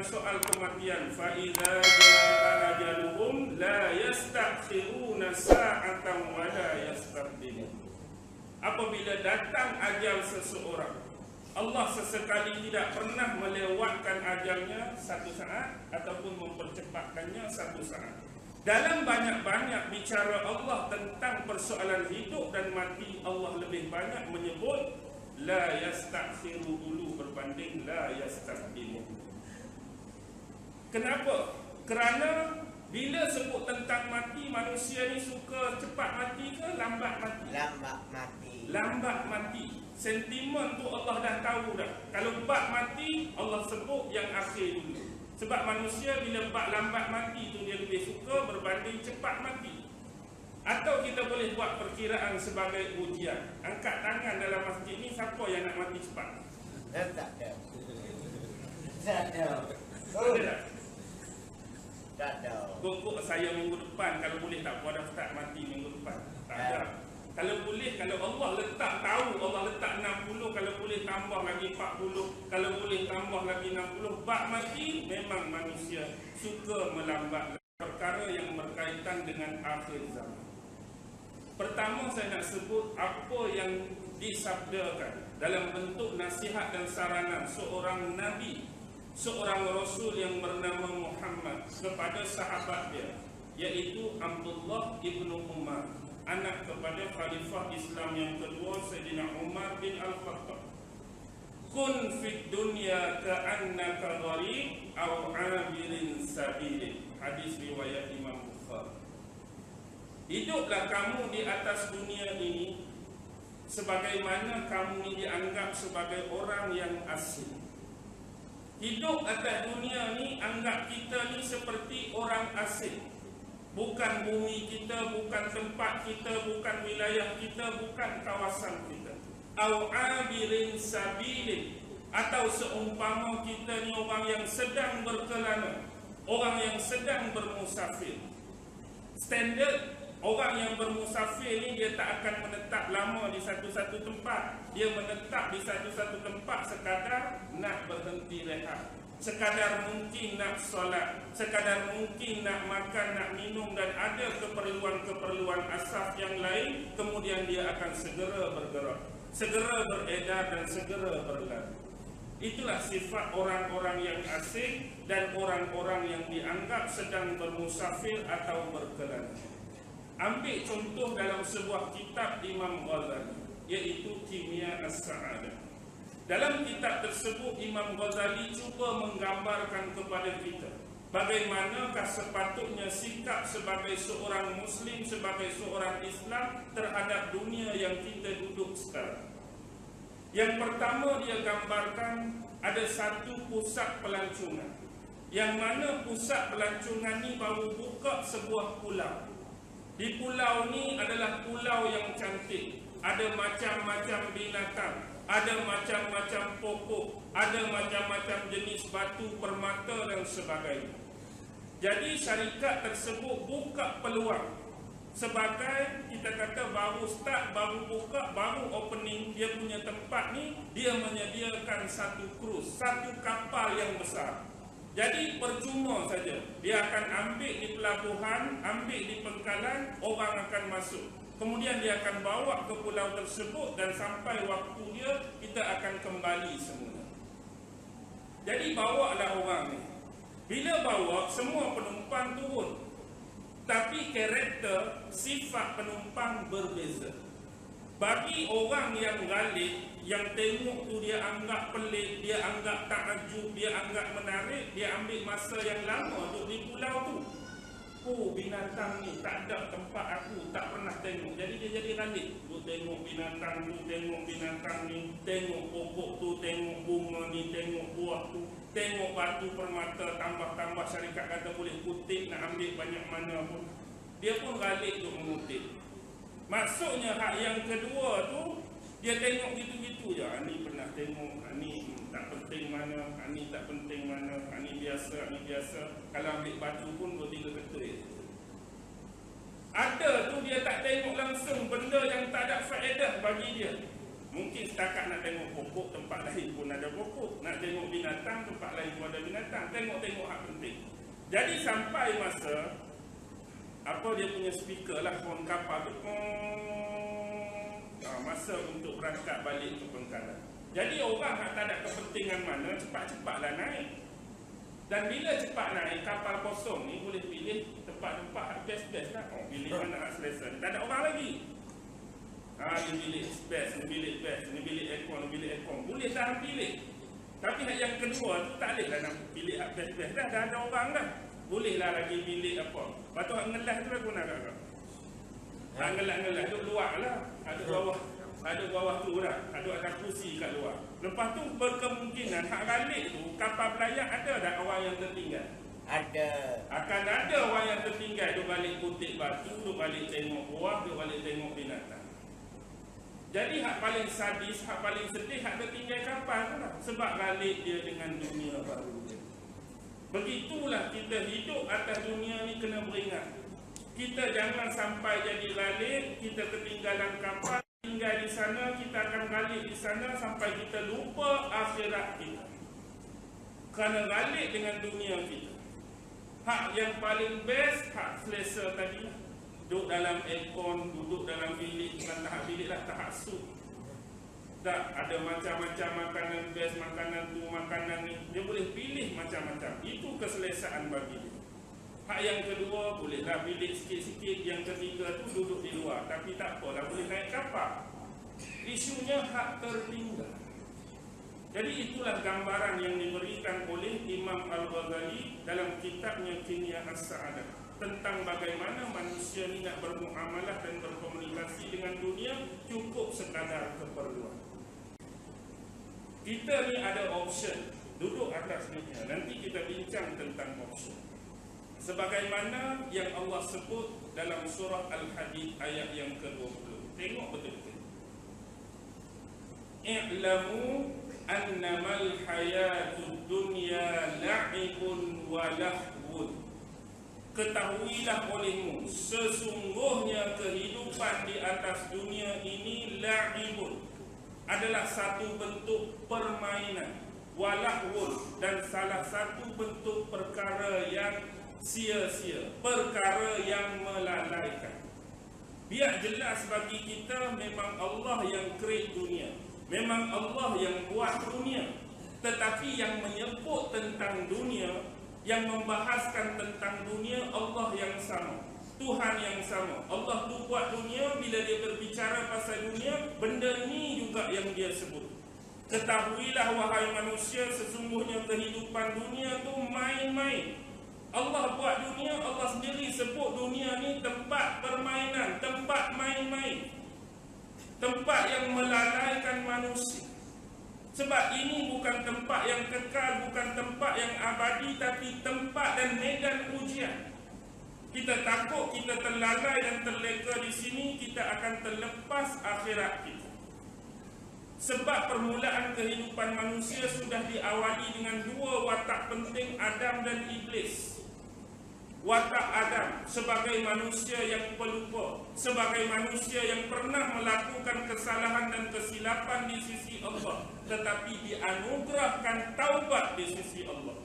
soal kematian, fa idza jaa ajaluhum la yastakhiruna sa'atan wa la yastaqdimun. Apabila datang ajal seseorang, Allah sesekali tidak pernah melewatkan ajalnya satu saat ataupun mempercepatkannya satu saat. Dalam banyak-banyak bicara Allah tentang persoalan hidup dan mati, Allah lebih banyak menyebut la yastakhiru dulu berbanding la yastaqdimu. Kenapa? Kerana bila sebut tentang mati, manusia ni suka cepat mati ke lambat mati? Lambat mati. Lambat mati. Sentimen tu Allah dah tahu dah. Kalau bab mati, Allah sebut yang akhir dulu. Sebab manusia bila bab lambat mati tu dia lebih suka berbanding cepat mati. Atau kita boleh buat perkiraan sebagai ujian. Angkat tangan dalam masjid ni, siapa yang nak mati cepat? Tak ada. Tak ada. Ada tak? Tak ada. Pokok saya minggu depan, kalau boleh tak apa dah start mati minggu depan. Tak ada. Kalau boleh, kalau Allah letak tahu, Allah letak 60, kalau boleh tambah lagi 40, kalau boleh tambah lagi 60. Bab mati memang manusia suka melambat perkara yang berkaitan dengan akhir zaman. Pertama saya nak sebut apa yang disabdakan dalam bentuk nasihat dan saranan seorang Nabi, seorang Rasul yang bernama Muhammad kepada sahabat dia, iaitu Abdullah ibnu Umar, anak kepada Khalifah Islam yang kedua Sayyidina Umar bin Al-Khattab. Kun fid dunya ka'annaka gharib aw 'abirin sabilin. Hadis riwayat Imam Bukhari. Hiduplah kamu di atas dunia ini sebagaimana kamu ini dianggap sebagai orang yang asing. Hidup atas dunia ni, anggap kita ni seperti orang asing. Bukan bumi kita, bukan tempat kita, bukan wilayah kita, bukan kawasan kita. Au abirin sabilin, atau seumpama kita ni orang yang sedang berkelana, orang yang sedang bermusafir. Standard orang yang bermusafir ni, dia tak akan menetap lama di satu-satu tempat. Dia menetap di satu-satu tempat sekadar nak berhenti rehat, sekadar mungkin nak solat, sekadar mungkin nak makan, nak minum, dan ada keperluan-keperluan asas yang lain. Kemudian dia akan segera bergerak, segera beredar dan segera berlalu. Itulah sifat orang-orang yang asing dan orang-orang yang dianggap sedang bermusafir atau berkelana. Ambil contoh dalam sebuah kitab Imam Ghazali, iaitu Kimia As-Sa'adah. Dalam kitab tersebut, Imam Ghazali cuba menggambarkan kepada kita bagaimanakah sepatutnya sikap sebagai seorang Muslim, sebagai seorang Islam terhadap dunia yang kita duduk sekarang. Yang pertama, dia gambarkan ada satu pusat pelancongan, yang mana pusat pelancongan ni baru buka sebuah pulau. Di pulau ni adalah pulau yang cantik, ada macam-macam binatang, ada macam-macam pokok, ada macam-macam jenis batu permata dan sebagainya. Jadi syarikat tersebut buka peluang sebagai, kita kata baru start, baru buka, baru opening dia punya tempat ni, dia menyediakan satu cruise, satu kapal yang besar. Jadi percuma saja, dia akan ambil di pelabuhan, ambil di pangkalan, orang akan masuk. Kemudian dia akan bawa ke pulau tersebut dan sampai waktu dia, kita akan kembali semula. Jadi bawalah orang ni. Bila bawa, semua penumpang turun. Tapi karakter, sifat penumpang berbeza. Bagi orang yang ghalib, yang tengok tu dia anggap pelik, dia anggap takjub, dia anggap menarik, dia ambil masa yang lama duduk di pulau tu. Oh, binatang ni tak ada tempat aku, tak pernah tengok. Jadi dia jadi ghalib. Duduk tengok binatang tu, tengok binatang ni, tengok pokok tu, tengok bunga ni, tengok buah tu, tengok batu permata, tambah-tambah syarikat kata boleh kutip, nak ambil banyak mana pun. Dia pun ghalib tu mengutip. Maksudnya hak yang kedua tu, dia tengok gitu-gitu je. Ni pernah tengok, ni tak penting mana, ni tak penting mana, ni biasa, ni biasa. Kalau ambil batu pun 2-3 ketui. Ada tu dia tak tengok langsung benda yang tak ada faedah bagi dia. Mungkin setakat nak tengok pokok, tempat lain pun ada pokok. Nak tengok binatang, tempat lain pun ada binatang. Tengok-tengok hak penting. Jadi sampai masa apa dia punya speaker lah, phone kapal tu, masa untuk berangkat balik ke Pengkalan. Jadi orang yang tak ada kepentingan mana, cepat-cepatlah naik. Dan bila cepat naik, kapal kosong ni boleh pilih tempat-tempat best-best lah. Pilih mana hak selesa. Tak ada orang lagi. Ni bilik best, ni bilik best, ni bilik aircon, ni bilik aircon. Boleh dah pilih. Tapi yang kedua tu tak boleh lah nak pilih hak best-best dah. Dah ada orang dah. Bolehlah lagi bilik apa. Lepas tu hak ngelas tu aku nak kakak. Ngelas duduk luar lah. Ada bawah tu lah. Ada kursi kat luar. Lepas tu berkemungkinan hak balik tu kapal pelayar ada tak orang yang tertinggal? Ada. Akan ada orang yang tertinggal. Duduk balik kutik batu, duduk balik tengok buah, duduk balik tengok binatang. Jadi hak paling sadis, hak paling sedih, hak tertinggal kapal tu lah. Sebab balik dia dengan dunia baru dia. Begitulah kita hidup atas dunia ni kena beringat. Kita jangan sampai jadi balik, kita ketinggalan kapal, tinggal di sana, kita akan balik di sana sampai kita lupa akhirat kita. Kerana balik dengan dunia kita. Hak yang paling best, hak selesa tadi. Duduk dalam aircon, duduk dalam bilik, bukan tahap bilik lah, tahap sup. Tak, ada macam-macam makanan best, makanan tu, makanan ni. Dia boleh pilih macam-macam. Itu keselesaan bagi dia. Hak yang kedua, bolehlah bilik sikit-sikit. Yang ketiga tu duduk di luar. Tapi tak apalah, boleh naik kapal. Isunya hak tertinggal. Jadi itulah gambaran yang diberikan oleh Imam Al-Ghazali dalam kitabnya Kimia As-Sa'adah. Tentang bagaimana manusia ni nak bermuamalah dan berkomunikasi dengan dunia cukup sekadar keperluan. Kita ni ada option, duduk atas dunia. Nanti kita bincang tentang option. Sebagaimana yang Allah sebut dalam surah Al-Hadid ayat yang ke-20. Tengok betul-betul. I'lamu annamal hayatud dunya la'ibun wa lahwun. Ketahuilah olehmu, sesungguhnya kehidupan di atas dunia ini la'ibun, adalah satu bentuk permainan, walahwun, dan salah satu bentuk perkara yang sia-sia, perkara yang melalaikan. Biar jelas bagi kita, memang Allah yang create dunia, memang Allah yang buat dunia. Tetapi yang menyebut tentang dunia, yang membahaskan tentang dunia, Allah yang sama, Tuhan yang sama. Allah tu buat dunia. Bila dia berbicara pasal dunia, benda ni juga yang dia sebut. Ketahuilah wahai manusia, sesungguhnya kehidupan dunia tu main-main. Allah buat dunia, Allah sendiri sebut dunia ni tempat permainan, tempat main-main, tempat yang melalaikan manusia. Sebab ini bukan tempat yang kekal, bukan tempat yang abadi, tapi tempat dan medan ujian. Kita takut kita terlalai dan terleka di sini, kita akan terlepas akhirat kita. Sebab permulaan kehidupan manusia sudah diawali dengan dua watak penting, Adam dan Iblis. Watak Adam sebagai manusia yang pelupa, sebagai manusia yang pernah melakukan kesalahan dan kesilapan di sisi Allah, tetapi dianugerahkan taubat di sisi Allah.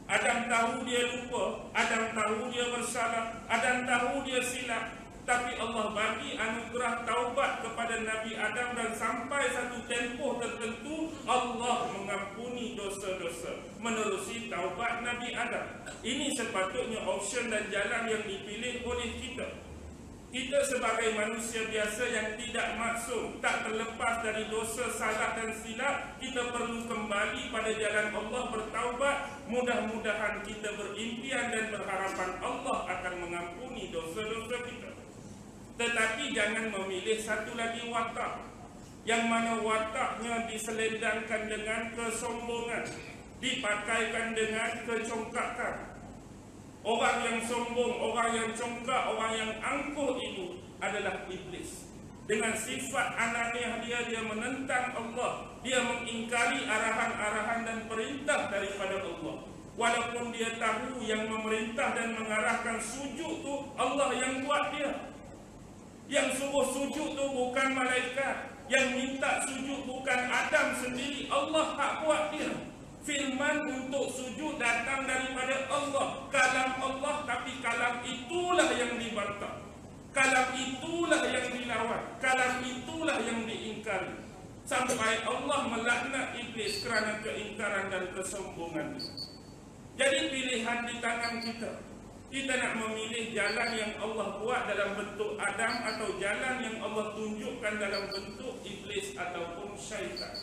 Adam tahu dia lupa, Adam tahu dia bersalah, Adam tahu dia silap, tapi Allah bagi anugerah taubat kepada Nabi Adam, dan sampai satu tempoh tertentu Allah mengampuni dosa-dosa menerusi taubat Nabi Adam. Ini sepatutnya option dan jalan yang dipilih oleh kita. Kita sebagai manusia biasa yang tidak maksum, tak terlepas dari dosa, salah dan silap, kita perlu kembali pada jalan Allah, bertaubat. Mudah-mudahan kita berimpian dan berharapan Allah akan mengampuni dosa-dosa kita. Tetapi jangan memilih satu lagi watak, yang mana wataknya diselendangkan dengan kesombongan, dipakaikan dengan kecongkakan. Orang yang sombong, orang yang congkak, orang yang angkuh itu adalah iblis. Dengan sifat ananiah dia menentang Allah, dia mengingkari arahan-arahan dan perintah daripada Allah. Walaupun dia tahu yang memerintah dan mengarahkan sujud itu Allah yang buat dia. Yang suruh sujud tu bukan malaikat. Yang minta sujud bukan Adam sendiri. Allah tak buat dia. Firman untuk sujud datang daripada Allah. Kalam Allah, tapi kalam itulah yang dibantah. Kalam itulah yang dilawan. Kalam itulah yang diingkari. Sampai Allah melaknat iblis kerana keingkaran dan kesombongan. Jadi pilihan di tangan kita. Kita nak memilih jalan yang Allah buat dalam bentuk Adam, atau jalan yang Allah tunjukkan dalam bentuk iblis ataupun syaitan.